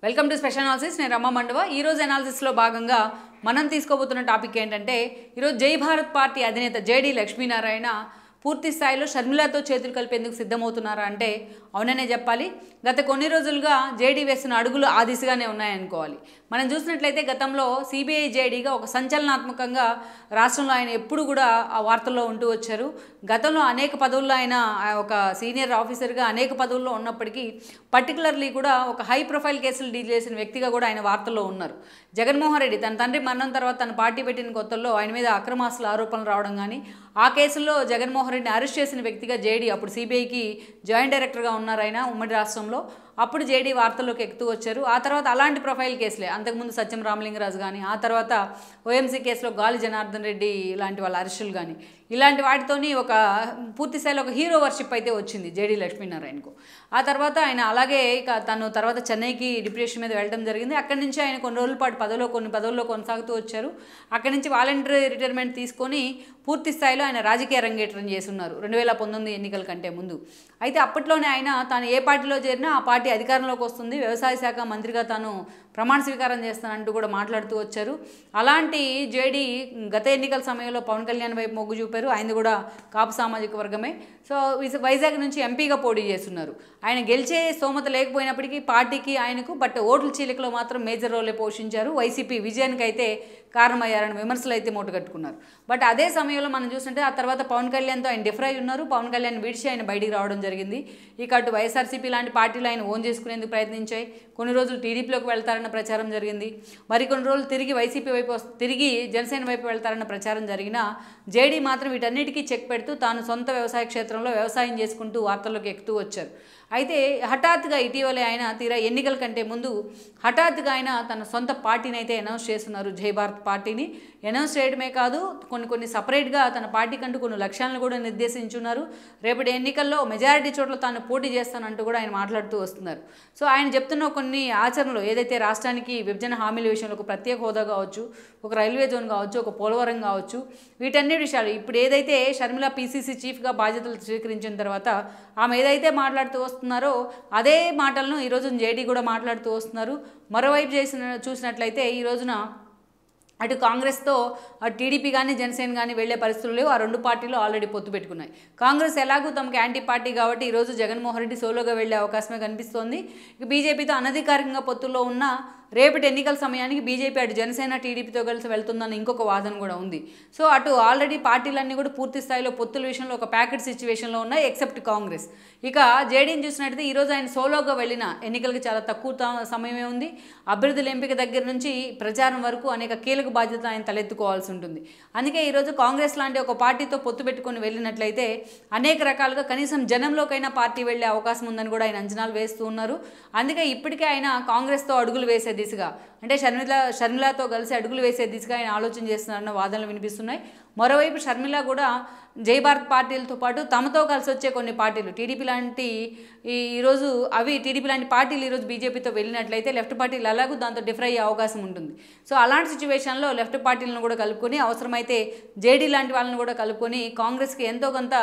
Welcome to special analysis. నేను రమ్మ మండవ. ఈరోజు అనాలిసిస్లో భాగంగా మనం తీసుకోబోతున్న టాపిక్ ఏంటంటే, ఈరోజు జై భారత్ పార్టీ అధినేత జేడీ లక్ష్మీనారాయణ పూర్తి స్థాయిలో షర్మిలతో చేతులు కలిపేందుకు సిద్ధమవుతున్నారా అంటే అవుననే చెప్పాలి. గత కొన్ని రోజులుగా జేడీ వేస్తున్న అడుగులు ఆ దిశగానే ఉన్నాయనుకోవాలి. మనం చూసినట్లయితే గతంలో సిబిఐ జేడీగా ఒక సంచలనాత్మకంగా రాష్ట్రంలో ఆయన ఎప్పుడు కూడా ఆ వార్తల్లో ఉంటూ వచ్చారు. గతంలో అనేక పదవుల్లో ఆయన ఒక సీనియర్ ఆఫీసర్గా అనేక పదవుల్లో ఉన్నప్పటికీ పర్టికులర్లీ కూడా ఒక హై ప్రొఫైల్ కేసులు డీల్ చేసిన వ్యక్తిగా కూడా ఆయన వార్తల్లో ఉన్నారు. జగన్మోహన్ రెడ్డి తన తండ్రి మరణం తర్వాత తన పార్టీ పెట్టిన కొత్తల్లో ఆయన మీద అక్రమాస్తుల ఆరోపణలు రావడం కానీ, ఆ కేసుల్లో జగన్మోహన్ రెడ్డిని అరెస్ట్ చేసిన వ్యక్తిగా జేడీ అప్పుడు సిబిఐకి జాయింట్ డైరెక్టర్గా ఉన్నారు ఆయన ఉమ్మడి రాష్ట్రంలో. అప్పుడు జేడీ వార్తల్లోకి ఎక్కుతూ వచ్చారు. ఆ తర్వాత అలాంటి ప్రొఫైల్ కేసులే అంతకుముందు సత్యం రామలింగరాజు కానీ, ఆ తర్వాత ఓఎంసీ కేసులో గాలి జనార్దన్ రెడ్డి లాంటి వాళ్ళ అరెస్టులు కానీ, ఇలాంటి వాటితోని ఒక పూర్తి స్థాయిలో ఒక హీరో వర్షిప్ అయితే వచ్చింది జేడీ లక్ష్మీనారాయణకు. ఆ తర్వాత ఆయన అలాగే ఇక తను తర్వాత చెన్నైకి డిప్యూటేషన్ మీద వెళ్ళడం జరిగింది. అక్కడి నుంచి ఆయన కొన్ని రోజుల పాటు కొన్ని పదవుల్లో కొనసాగుతూ వచ్చారు. అక్కడి నుంచి వాలంటరీ రిటైర్మెంట్ తీసుకొని పూర్తి స్థాయిలో ఆయన రాజకీయ రంగేట్రం చేస్తున్నారు 2019 ఎన్నికల కంటే ముందు. అయితే అప్పట్లోనే ఆయన తాను ఏ పార్టీలో చేరినా ఆ పార్టీ అధికారంలోకి వస్తుంది, వ్యవసాయ శాఖ మంత్రిగా తాను ప్రమాణ స్వీకారం చేస్తానంటూ కూడా మాట్లాడుతూ వచ్చారు. అలాంటి జేడీ గత ఎన్నికల సమయంలో పవన్ కళ్యాణ్ వైపు మొగ్గు చూపారు. ఆయన కూడా కాపు సామాజిక వర్గమే. సో వైజాగ్ నుంచి ఎంపీగా పోటీ చేస్తున్నారు. ఆయన గెలిచే స్తోమత లేకపోయినప్పటికీ పార్టీకి ఆయనకు ఓట్ల చీలికలో మాత్రం మేజర్ రోలే పోషించారు. వైసీపీ విజయానికి అయితే కారణమయ్యారని విమర్శలు అయితే మూటగట్టుకున్నారు. బట్ అదే సమయంలో మనం చూస్తుంటే ఆ తర్వాత పవన్ కళ్యాణ్తో ఆయన డిఫర్ అయి ఉన్నారు. పవన్ కళ్యాణ్ విడిచి ఆయన బయటికి రావడం జరిగింది. ఇక అటు వైఎస్ఆర్సీపీ లాంటి పార్టీలు ఆయన ఓన్ చేసుకునేందుకు ప్రయత్నించాయి. కొన్ని రోజులు టీడీపీలోకి వెళ్తారన్న ప్రచారం జరిగింది. మరికొన్ని రోజులు తిరిగి వైసీపీ వైపు తిరిగి జనసేన వైపు వెళ్తారన్న ప్రచారం జరిగినా జేడీ మాత్రం వీటన్నిటికీ చెక్ పెడుతూ తాను సొంత వ్యవసాయ క్షేత్రంలో వ్యవసాయం చేసుకుంటూ వార్తల్లోకి ఎక్కుతూ వచ్చారు. అయితే హఠాత్తుగా ఇటీవలే ఆయన తీరా ఎన్నికల కంటే ముందు హఠాత్తుగా ఆయన తన సొంత పార్టీని అయితే అనౌన్స్ చేస్తున్నారు. జై భారత్ పార్టీని అనౌన్స్ చేయడమే కాదు, కొన్ని సపరేట్గా తన పార్టీ కంటూ కొన్ని లక్ష్యాలను కూడా నిర్దేశించున్నారు. రేపటి ఎన్నికల్లో మెజారిటీ చోట్ల తాను పోటీ చేస్తానంటూ కూడా ఆయన మాట్లాడుతూ వస్తున్నారు. సో ఆయన చెప్తున్న కొన్ని ఆచరణలు ఏదైతే రాష్ట్రానికి విభజన హామీల విషయంలో ఒక ప్రత్యేక హోదా కావచ్చు, ఒక రైల్వే జోన్ కావచ్చు, ఒక పోలవరం కావచ్చు, వీటన్ని విషయాలు ఇప్పుడు ఏదైతే షర్మిల పీసీసీ చీఫ్గా బాధ్యతలు స్వీకరించిన తర్వాత ఆమె ఏదైతే మాట్లాడుతూ వస్తున్నారో అదే మాటలను ఈరోజు జేడీ కూడా మాట్లాడుతూ వస్తున్నారు. మరోవైపు చూసినట్లయితే ఈ రోజున అటు కాంగ్రెస్తో అటు టీడీపీ కానీ జనసేన కానీ వెళ్లే పరిస్థితులు లేవు. ఆ రెండు పార్టీలు ఆల్రెడీ పొత్తు పెట్టుకున్నాయి. కాంగ్రెస్ ఎలాగూ తమకు యాంటీ పార్టీ కాబట్టి ఈరోజు జగన్మోహన్ రెడ్డి సోలోగా వెళ్లే అవకాశమే కనిపిస్తోంది. ఇక బీజేపీతో అనధికారికంగా పొత్తుల్లో ఉన్న రేపటి ఎన్నికల సమయానికి బీజేపీ అటు జనసేన టీడీపీతో కలిసి వెళ్తుందన్న ఇంకొక వాదన కూడా ఉంది. సో అటు ఆల్రెడీ పార్టీలన్నీ కూడా పూర్తి స్థాయిలో పొత్తుల విషయంలో ఒక ప్యాకెట్ సిచ్యువేషన్లో ఉన్నాయి ఎక్సెప్ట్ కాంగ్రెస్. ఇక జేడీని చూసినట్టయితే ఈరోజు ఆయన సోలోగా వెళ్ళిన ఎన్నికలకి చాలా తక్కువ సమయమే ఉంది. అభ్యర్థుల ఎంపిక దగ్గర నుంచి ప్రచారం వరకు అనేక కీలక బాధ్యతలు ఆయన తలెత్తుకోవాల్సి ఉంటుంది. అందుకే ఈరోజు కాంగ్రెస్ లాంటి ఒక పార్టీతో పొత్తు పెట్టుకొని వెళ్ళినట్లయితే అనేక రకాలుగా కనీసం జనంలోకైనా పార్టీ వెళ్లే అవకాశం ఉందని కూడా ఆయన అంచనాలు వేస్తూ ఉన్నారు. అందుకే ఇప్పటికే ఆయన కాంగ్రెస్తో అడుగులు వేసే దిశగా అంటే షర్మిలతో కలిసి అడుగులు వేసే దిశగా ఆయన ఆలోచన చేస్తున్నారన్న వాదనలు వినిపిస్తున్నాయి. మరోవైపు షర్మిల కూడా జై భారత్ పార్టీలతో పాటు తమతో కలిసి వచ్చే కొన్ని పార్టీలు టీడీపీ లాంటి టీడీపీ లాంటి పార్టీలు ఈరోజు బీజేపీతో వెళ్ళినట్లయితే లెఫ్ట్ పార్టీలు అలాగూ దాంతో డిఫర్ అయ్యే అవకాశం ఉంటుంది. సో అలాంటి సిచ్యువేషన్లో లెఫ్ట్ పార్టీలను కూడా కలుపుకొని అవసరమైతే జేడీ లాంటి వాళ్ళని కూడా కలుపుకొని కాంగ్రెస్కి ఎంతో కొంత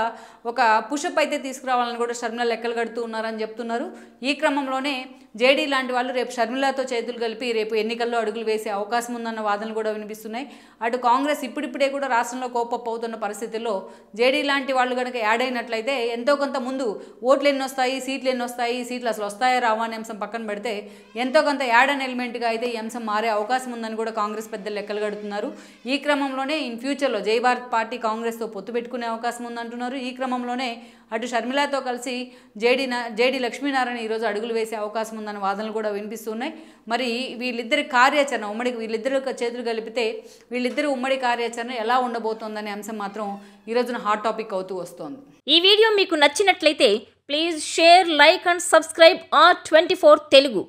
ఒక పుషప్ అయితే తీసుకురావాలని కూడా షర్మిల లెక్కలు కడుతూ ఉన్నారని చెప్తున్నారు. ఈ క్రమంలోనే జేడీ లాంటి వాళ్ళు రేపు షర్మిలతో చేతులు కలిపి రేపు ఎన్నికల్లో అడుగులు వేసే అవకాశం ఉందన్న వాదనలు కూడా వినిపిస్తున్నాయి. అటు కాంగ్రెస్ ఇప్పుడిప్పుడే కూడా రాష్ట్రంలో కోపప్ అవుతున్న పరిస్థితుల్లో జేడీ లాంటి వాళ్ళు కనుక యాడ్ అయినట్లయితే ఎంతో కొంత ముందు ఓట్లు ఎన్ని వస్తాయి, సీట్లు అసలు వస్తాయా రావా అనే అంశం పక్కన పెడితే ఎంతో కొంత యాడ్ అన్ ఎలిమెంట్గా అయితే ఈ అంశం మారే అవకాశం ఉందని కూడా కాంగ్రెస్ పెద్దలు లెక్కలు కడుతున్నారు. ఈ క్రమంలోనే ఇన్ ఫ్యూచర్లో జై భారత్ పార్టీ కాంగ్రెస్తో పొత్తు పెట్టుకునే అవకాశం ఉందంటున్నారు. ఈ క్రమంలోనే అటు షర్మిలతో కలిసి జేడీ లక్ష్మీనారాయణ ఈరోజు అడుగులు వేసే అవకాశం ఉందన్న వాదనలు కూడా వినిపిస్తున్నాయి. మరి వీళ్ళిద్దరి కార్యాచరణ వీళ్ళిద్దరు చేతులు కలిపితే వీళ్ళిద్దరు ఉమ్మడి కార్యాచరణ ఎలా ఉండబోతోందనే అంశం మాత్రం ఈ రోజున హాట్ టాపిక్ అవుతూ వస్తోంది. ఈ వీడియో మీకు నచ్చినట్లయితే please share, like and subscribe R24 Telugu.